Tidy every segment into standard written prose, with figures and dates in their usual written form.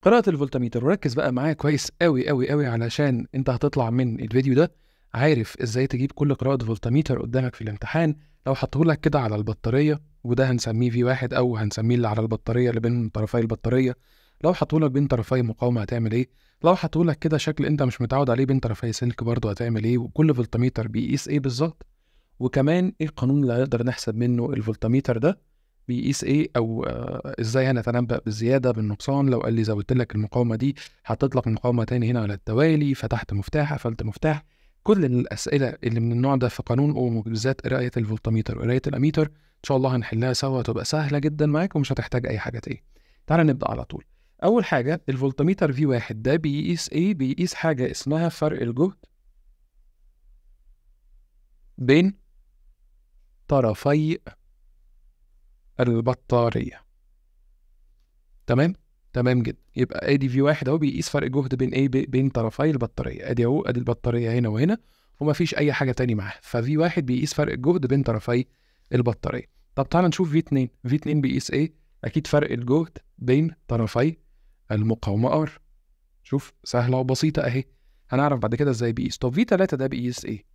قراءة الفولتميتر. وركز بقى معايا كويس قوي قوي قوي علشان انت هتطلع من الفيديو ده عارف ازاي تجيب كل قراءة فولتميتر قدامك في الامتحان. لو حطهولك كده على البطارية، وده هنسميه V1 او هنسميه اللي على البطارية اللي بين طرفي البطارية. لو حطهولك بين طرفي مقاومة هتعمل ايه؟ لو حطهولك كده شكل انت مش متعود عليه بين طرفي سلك برضه هتعمل ايه؟ وكل فولتميتر بيقيس ايه بالظبط؟ وكمان ايه القانون اللي هنقدر نحسب منه الفولتميتر ده بيقيس ايه؟ او ازاي هنتنبأ بالزياده بالنقصان؟ لو قال لي زودت لك المقاومه دي، حطيت لك مقاومه تاني هنا على التوالي، فتحت مفتاح قفلت مفتاح. كل الاسئله اللي من النوع ده في قانون اوم، وبالذات قرايه الفولتميتر وقرايه الاميتر، ان شاء الله هنحلها سوا، تبقى سهله جدا معاك ومش هتحتاج اي حاجه تاني. تعال نبدا على طول. اول حاجه الفولتميتر V1 ده بيقيس ايه؟ بيقيس حاجه اسمها فرق الجهد بين طرفي البطاريه. تمام جدا. يبقى ادي V1 اهو بيقيس فرق جهد بين ايه؟ بين طرفي البطاريه. ادي اهو، ادي البطاريه هنا وهنا ومفيش اي حاجه تاني معاها، فV1 بيقيس فرق الجهد بين طرفي البطاريه. طب تعال نشوف V2 بيقيس ايه؟ اكيد فرق الجهد بين طرفي المقاومه R. شوف سهله وبسيطه اهي، هنعرف بعد كده ازاي بيقيس. طب V3 ده بيقيس ايه؟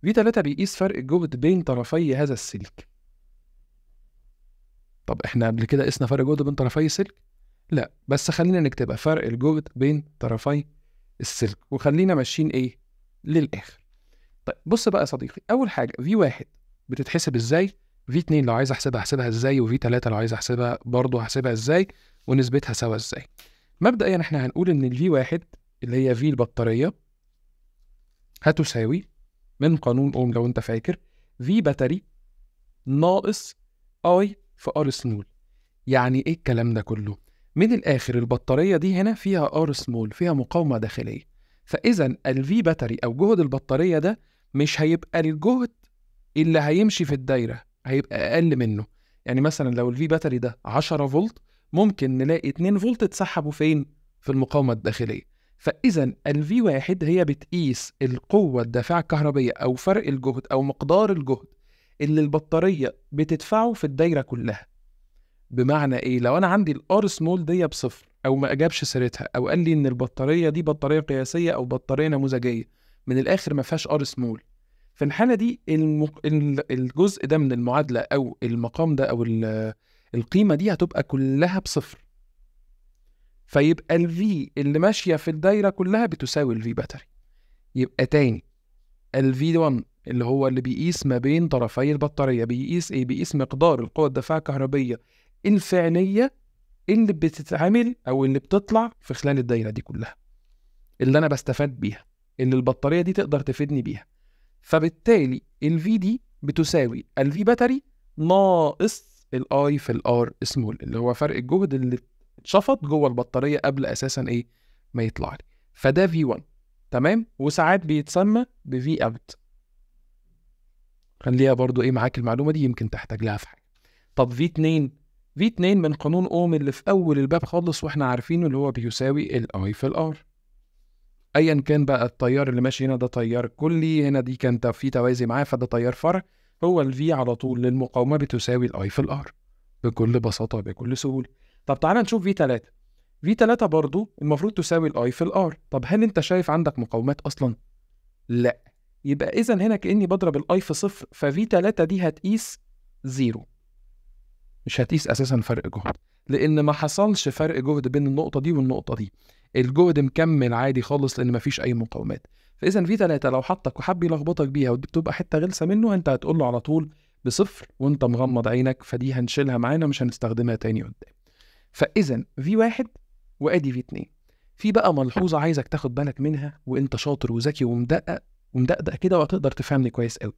V3 بيقيس فرق الجهد بين طرفي هذا السلك. طب احنا قبل كده قسنا فرق جهد بين طرفي السلك؟ لا، بس خلينا نكتبها فرق الجهد بين طرفي السلك، وخلينا ماشيين ايه للاخر. طيب بص بقى يا صديقي، اول حاجه V1 بتتحسب ازاي، V2 لو عايز احسبها ازاي، وV3 لو عايز احسبها برضه هحسبها ازاي، ونسبتها سوا ازاي. مبدئيا احنا هنقول ان V1 اللي هي V البطاريه هتساوي من قانون اوم لو انت فاكر V باتري ناقص I في R سمول. يعني ايه الكلام ده كله؟ من الاخر البطاريه دي هنا فيها ار سمول، فيها مقاومه داخليه، فاذا الفي باتري او جهد البطاريه ده مش هيبقى الجهد اللي هيمشي في الدايره، هيبقى اقل منه. يعني مثلا لو الفي باتري ده 10 فولت، ممكن نلاقي 2 فولت اتسحبوا فين؟ في المقاومه الداخليه. فاذا الفي واحد هي بتقيس القوه الدافعه الكهربيه او فرق الجهد او مقدار الجهد اللي البطاريه بتدفعه في الدايره كلها. بمعنى ايه؟ لو انا عندي الار سمول دي بصفر، او ما اجابش سيرتها، او قال لي ان البطاريه دي بطاريه قياسيه او بطاريه نموذجيه، من الاخر ما فيهاش ار سمول، في الحاله دي الجزء ده من المعادله او المقام ده او القيمه دي هتبقى كلها بصفر. فيبقى الفي اللي ماشيه في الدايره كلها بتساوي الفي باتري. يبقى تاني الفي 1 اللي هو اللي بيقيس ما بين طرفي البطاريه بيقيس ايه؟ بيقيس مقدار القوه الدافعه الكهربيه الفعليه اللي بتتعمل او اللي بتطلع في خلال الدايره دي كلها، اللي انا بستفاد بيها، اللي البطاريه دي تقدر تفيدني بيها. فبالتالي الفي دي بتساوي الفي باتري ناقص الاي في الار سمول، اللي هو فرق الجهد اللي اتشفط جوه البطاريه قبل اساسا ايه ما يطلع لي. فده في 1. تمام. وساعات بيتسمى بفي اوت. خليها برضو ايه معاك المعلومه دي، يمكن تحتاج لها في حاجه. طب V2 من قانون اوم اللي في اول الباب خالص واحنا عارفينه، اللي هو بيساوي الاي في الار. ايا كان بقى التيار اللي ماشي هنا ده تيار كلي، هنا دي كانت في توازي معاه فده تيار فرع، هو الفي على طول للمقاومه بتساوي الاي في الار بكل بساطه بكل سهوله. طب تعالى نشوف V3 برضو المفروض تساوي الاي في الار. طب هل انت شايف عندك مقاومات اصلا؟ لا. يبقى اذا هنا كاني بضرب الاي في صفر، فV3 دي هتقيس زيرو، مش هتقيس اساسا فرق جهد، لان ما حصلش فرق جهد بين النقطه دي والنقطه دي، الجهد مكمل عادي خالص لان ما فيش اي مقاومات. فاذا V3 لو حطك وحب يلخبطك بيها ودي بتبقى حته غلسه منه، انت هتقول له على طول بصفر وانت مغمض عينك، فدي هنشيلها معانا مش هنستخدمها تاني قدام. فاذا V1 وادي V2. في بقى ملحوظه عايزك تاخد بالك منها، وانت شاطر وذكي ومدقق كده وهتقدر تفهمني كويس قوي.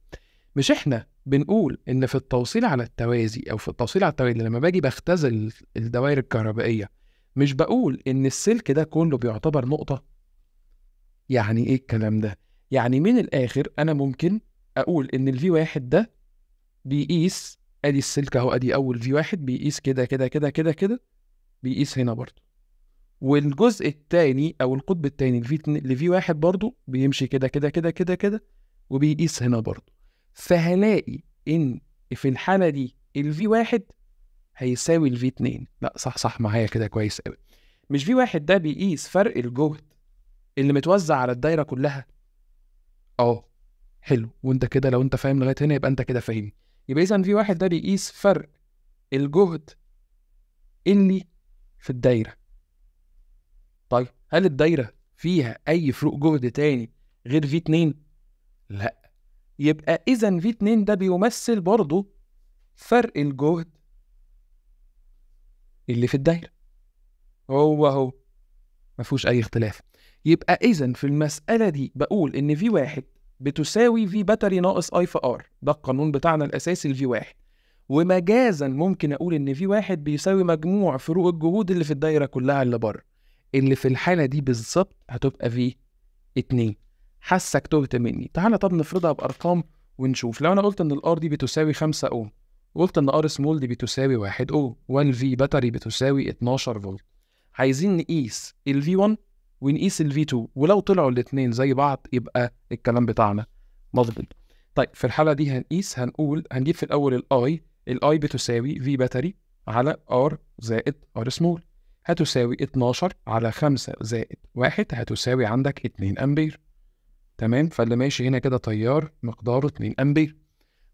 مش احنا بنقول ان في التوصيل على التوازي او في التوصيل على التوالي لما باجي بختزل الدوائر الكهربائيه، مش بقول ان السلك ده كله بيعتبر نقطه؟ يعني ايه الكلام ده؟ يعني من الاخر انا ممكن اقول ان الفي واحد ده بيقيس، ادي السلك اهو، ادي اول في واحد بيقيس كده كده كده كده كده، بيقيس هنا برضه، والجزء الثاني او القطب الثاني الفي واحد برضه بيمشي كده كده كده كده كده، وبيقيس هنا برضه. فهلاقي ان في الحاله دي الفي واحد هيساوي الفي 2. لا صح معايا كده كويس قوي. مش في واحد ده بيقيس فرق الجهد اللي متوزع على الدايره كلها؟ حلو. وانت كده لو انت فاهم لغايه هنا يبقى انت كده فاهمني. يبقى اذا في واحد ده بيقيس فرق الجهد اللي في الدايره. طيب هل الدايره فيها اي فروق جهد تاني غير في 2؟ لا. يبقى اذا في 2 ده بيمثل برضه فرق الجهد اللي في الدايره، هو مفيهوش اي اختلاف. يبقى اذا في المساله دي بقول ان في واحد بتساوي في باتري ناقص اي في ار، ده القانون بتاعنا الاساسي الفي واحد. ومجازا ممكن اقول ان في واحد بيساوي مجموع فروق الجهود اللي في الدايره كلها اللي بره، اللي في الحاله دي بالظبط هتبقى في 2. حاسك تهت مني. تعالى طب نفرضها بارقام ونشوف. لو انا قلت ان الار دي بتساوي 5 اوم، وقلت ان ار سمول دي بتساوي 1 اوم، والفي باتري بتساوي 12 فولت، عايزين نقيس الفي 1 ونقيس الفي 2، ولو طلعوا الاثنين زي بعض يبقى الكلام بتاعنا مظبوط. طيب في الحاله دي هنقول هنجيب في الاول الاي بتساوي في باتري على ار زائد ار سمول، هتساوي 12 على 5 زائد 1 هتساوي عندك 2 امبير. تمام. فاللي ماشي هنا كده تيار مقداره 2 امبير.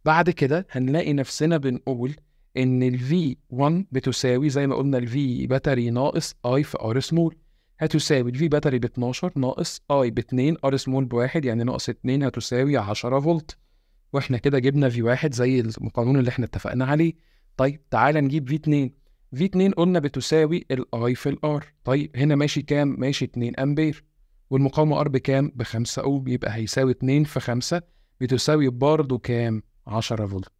بعد كده هنلاقي نفسنا بنقول ان الفي 1 بتساوي زي ما قلنا الفي باتري ناقص اي في ار سمول، هتساوي الفي باتري ب 12 ناقص اي ب 2 ار سمول ب1 يعني ناقص 2 هتساوي 10 فولت. واحنا كده جبنا في 1 زي القانون اللي احنا اتفقنا عليه. طيب تعالى نجيب في 2. في 2 قلنا بتساوي الاي في الار. طيب هنا ماشي كام؟ ماشي 2 امبير، والمقاومه ار بكام؟ ب 5 اوم، يبقى هيساوي 2 في 5 بتساوي برضه كام؟ 10 فولت.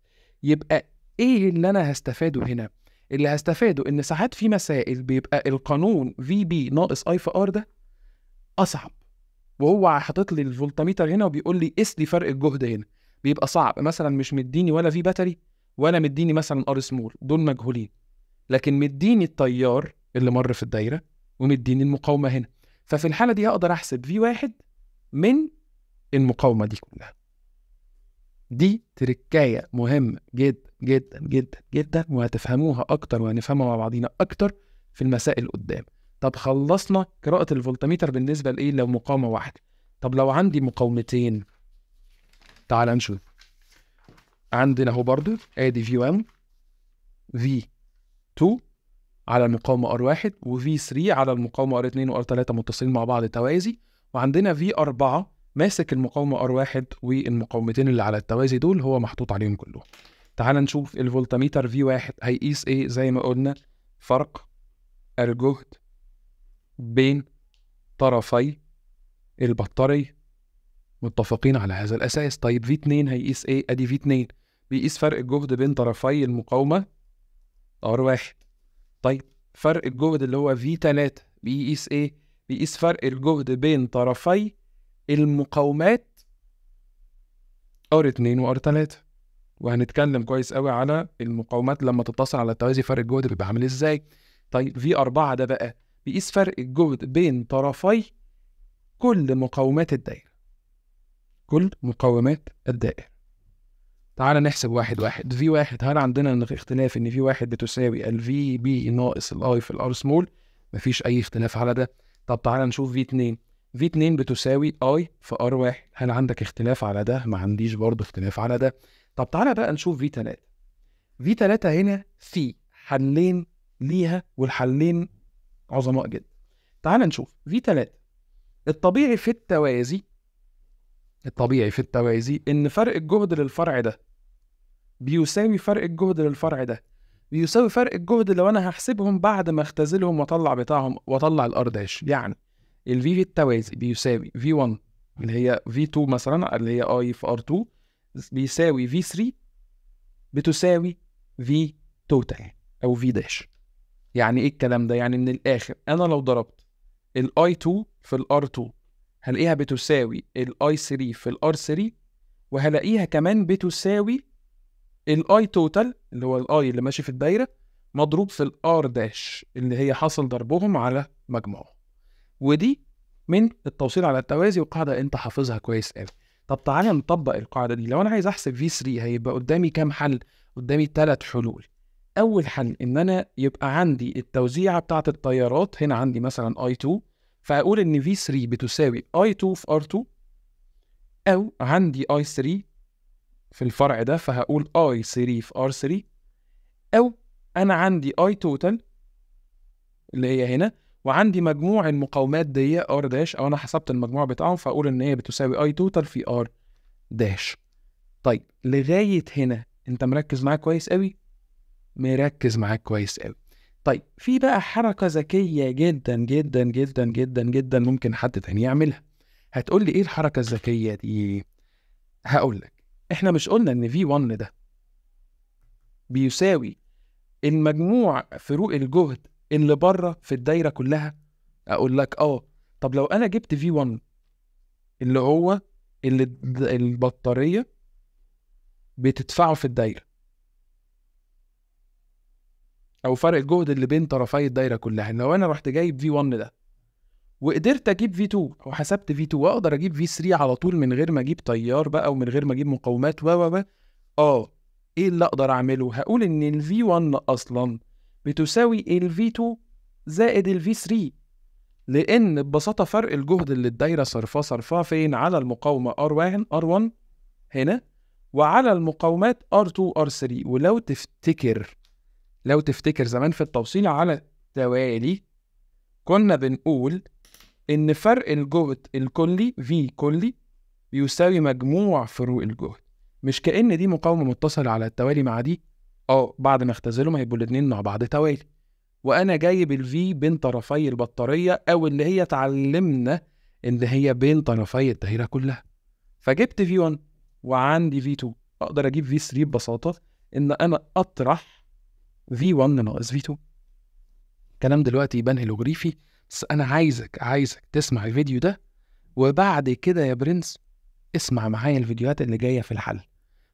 يبقى ايه اللي انا هستفاده هنا؟ اللي هستفاده ان ساعات في مسائل بيبقى القانون في بي ناقص اي في ار ده اصعب، وهو حاطط لي الفولتميتر هنا وبيقول لي قيس لي فرق الجهد هنا، بيبقى صعب. مثلا مش مديني ولا في باتري ولا مديني مثلا ار سمول، دول مجهولين، لكن مديني التيار اللي مر في الدايره ومديني المقاومه هنا. ففي الحاله دي هقدر احسب في 1 من المقاومه دي كلها. دي تركاية مهمة جدا جدا جدا جدا، وهتفهموها أكتر وهنفهمها مع بعضينا أكتر في المسائل قدام. طب خلصنا قراءة الفولتميتر بالنسبة لإيه لو مقاومة واحدة. طب لو عندي مقاومتين، تعال نشوف. عندنا اهو برضو ادي V1 V2 على المقاومة R1 و V3 على المقاومة R2 و R3 متصلين مع بعض توازي، وعندنا V4 ماسك المقاومة R1 والمقاومتين اللي على التوازي دول هو محطوط عليهم كلهم. تعال نشوف الفولتميتر V1 هيقيس ايه. زي ما قلنا فرق الجهد بين طرفي البطارية، متفقين على هذا الأساس. طيب V2 هيقيس ايه؟ ادي V2 بيقيس فرق الجهد بين طرفي المقاومة R1. طيب فرق الجهد اللي هو V3 بيقيس ايه؟ بيقيس فرق الجهد بين طرفي المقاومات R2 و R3. وهنتكلم كويس قوي على المقاومات لما تتصل على التوازي فرق الجهد بيبقى عامل ازاي. طيب V4 ده بقى بيقيس فرق الجهد بين طرفي كل مقاومات الدائرة، كل مقاومات الدائرة. تعال نحسب واحد واحد. V1 هل عندنا اختلاف ان V1 بتساوي ال VB ناقص ال I في ال R سمول؟ مفيش اي اختلاف على ده. طب تعال نشوف V2. V2 بتساوي I في R1. هل عندك اختلاف على ده؟ ما عنديش برضه اختلاف على ده. طب تعالى بقى نشوف V3. V3 هنا في حلين ليها والحلين عظماء جدا. تعالى نشوف V3. الطبيعي في التوازي ان فرق الجهد للفرع ده بيساوي فرق الجهد للفرع ده بيساوي فرق الجهد لو انا هحسبهم بعد ما اختزلهم واطلع بتاعهم واطلع الار داش. يعني الفي في التوازي بيساوي V1 اللي هي V2 مثلا اللي هي I في R2 بيساوي V3 بتساوي V توتال او V داش. يعني ايه الكلام ده؟ يعني من الاخر انا لو ضربت ال I2 في ال R2 هلاقيها بتساوي ال I3 في ال R3، وهلاقيها كمان بتساوي ال I توتال اللي هو ال I اللي ماشي في الدايرة مضروب في ال R داش اللي هي حاصل ضربهم على مجموعهم. ودي من التوصيل على التوازي، وقاعدة انت حافظها كويس قوي. طب تعالى نطبق القاعدة دي. لو انا عايز احسب V3 هيبقى قدامي كام حل؟ قدامي 3 حلول. اول حل ان انا يبقى عندي التوزيعه بتاعه التيارات. هنا عندي مثلا I2، فاقول ان V3 بتساوي I2 في R2، او عندي I3 في الفرع ده فهقول I3 في R3، او انا عندي I total اللي هي هنا، وعندي مجموع المقاومات دي R داش، او انا حسبت المجموع بتاعهم فاقول ان هي بتساوي I total في R داش. طيب لغايه هنا انت مركز معاك كويس قوي؟ مركز معاك كويس قوي. طيب في بقى حركه ذكيه جدا جدا جدا جدا جدا ممكن حد تاني يعملها. هتقول لي ايه الحركه الذكيه دي؟ هقول لك، احنا مش قلنا ان V1 ده بيساوي المجموع فروق الجهد اللي بره في الدايره كلها؟ اقول لك طب لو انا جبت V1 اللي هو اللي البطاريه بتدفعه في الدايره، او فرق الجهد اللي بين طرفي الدايره كلها، لو انا رحت جايب V1 ده وقدرت اجيب V2 وحسبت V2 واقدر اجيب V3 على طول من غير ما اجيب تيار بقى ومن غير ما اجيب مقاومات ايه اللي اقدر اعمله؟ هقول ان ال V1 اصلا بتساوي ال V2 زائد ال V3، لان ببساطه فرق الجهد اللي الدايره صرفاه فين؟ على المقاومه R1 هنا، وعلى المقاومات R2 R3. ولو تفتكر زمان في التوصيل على التوالي كنا بنقول ان فرق الجهد الكلي V كلي بيساوي مجموع فروق الجهد، مش كأن دي مقاومة متصلة على التوالي مع دي. بعد ما اختزلهم هيبقوا الاتنين مع بعض توالي، وانا جايب الفي بين طرفي البطارية، او اللي هي اتعلمنا ان هي بين طرفي الدايرة كلها. فجبت V1 وعندي V2، اقدر اجيب V3 ببساطة ان انا اطرح V1 ناقص V2. الكلام دلوقتي يبان هيلوغريفي، بس انا عايزك تسمع الفيديو ده، وبعد كده يا برنس اسمع معايا الفيديوهات اللي جاية في الحل.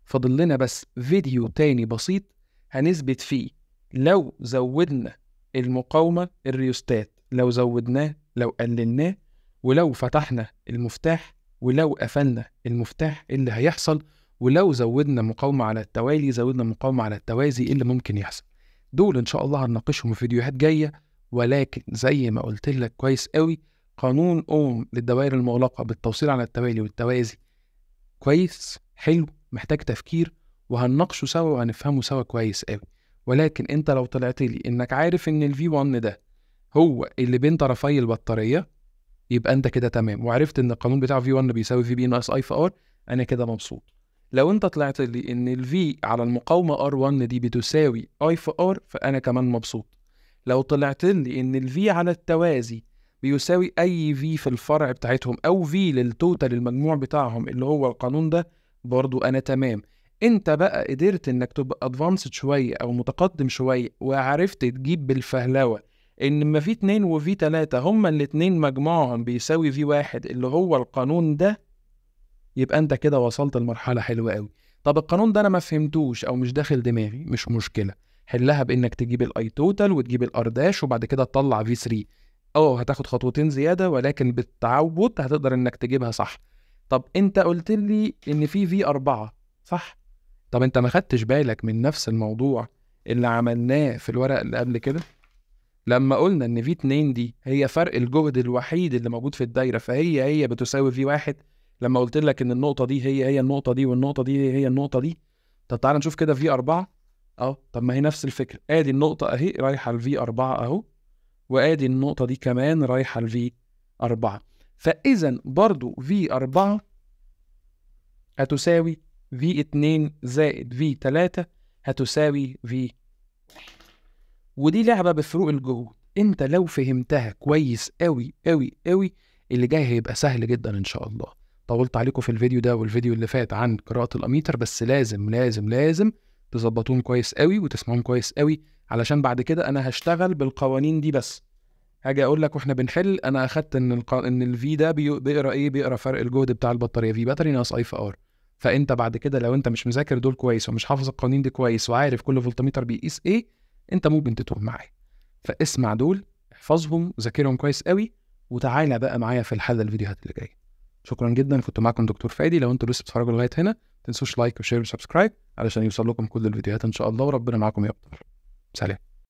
فاضل لنا بس فيديو تاني بسيط هنثبت فيه لو زودنا المقاومة الريوستات، لو زودناه، لو قللناه، ولو فتحنا المفتاح، ولو قفلنا المفتاح اللي هيحصل، ولو زودنا مقاومة على التوالي، زودنا مقاومة على التوازي، اللي ممكن يحصل. دول ان شاء الله هنناقشهم في فيديوهات جاية. ولكن زي ما قلت لك كويس قوي، قانون اوم للدوائر المغلقة بالتوصيل على التوالي والتوازي كويس حلو، محتاج تفكير، وهنناقشه سوا وهنفهمه سوا كويس قوي. ولكن انت لو طلعت لي انك عارف ان ال V1 ده هو اللي بين طرفي البطارية، يبقى انت كده تمام، وعرفت ان القانون بتاع V1 بيساوي VB ناقص I في R، انا كده مبسوط. لو انت طلعت لي ان ال V على المقاومة R1 دي بتساوي I في R، فانا كمان مبسوط. لو طلعت لي ان ال V على التوازي بيساوي اي V في الفرع بتاعتهم، او V للتوتال المجموع بتاعهم اللي هو القانون ده، برضو انا تمام. انت بقى قدرت انك تبقى ادفانسد شوية او متقدم شوية، وعرفت تجيب بالفهلوة ان اما في 2 وفي 3 هما الاتنين مجموعهم بيساوي في 1 اللي هو القانون ده، يبقى انت كده وصلت لمرحلة حلوة قوي. طب القانون ده انا ما فهمتوش او مش داخل دماغي، مش مشكلة، حلها بانك تجيب الاي توتال وتجيب الار داش وبعد كده تطلع في 3. هتاخد خطوتين زيادة، ولكن بالتعود هتقدر انك تجيبها صح. طب انت قلت لي ان في 4 صح؟ طب انت ما خدتش بالك من نفس الموضوع اللي عملناه في الورق اللي قبل كده، لما قلنا ان في 2 دي هي فرق الجهد الوحيد اللي موجود في الدايره، فهي بتساوي في 1. لما قلت لك ان النقطه دي هي النقطه دي، والنقطه دي هي النقطه دي. طب تعال نشوف كده في 4. طب ما هي نفس الفكره، ادي النقطه اهي رايحه لفي 4 اهو، وادي النقطه دي كمان رايحه لفي 4. فاذا برضو في 4 هتساوي في 2 زائد في 3 هتساوي في. ودي لعبة بفروق الجهود، انت لو فهمتها كويس قوي قوي قوي اللي جاي هيبقى سهل جدا ان شاء الله. طولت عليكم في الفيديو ده والفيديو اللي فات عن قراءة الاميتر، بس لازم لازم لازم تظبطوهم كويس قوي وتسمعوهم كويس قوي، علشان بعد كده انا هشتغل بالقوانين دي بس. هاجي اقول لك واحنا بنحل انا اخدت ان الفي ده بيقرا ايه؟ بيقرا فرق الجهد بتاع البطاريه في باتري ناقص اي في ار. فانت بعد كده لو انت مش مذاكر دول كويس ومش حافظ القوانين دي كويس وعارف كل فولتميتر بيقيس ايه، انت ممكن تتوه معايا. فاسمع دول، احفظهم، ذاكرهم كويس قوي، وتعالى بقى معايا في الحل الفيديوهات اللي جايه. شكرا جدا، كنت معاكم دكتور فادي. لو انتوا لسه بتتفرجوا لغايه هنا، تنسوش لايك وشير وسبسكرايب علشان يوصل لكم كل الفيديوهات ان شاء الله، وربنا معاكم يا ابطال. سلام.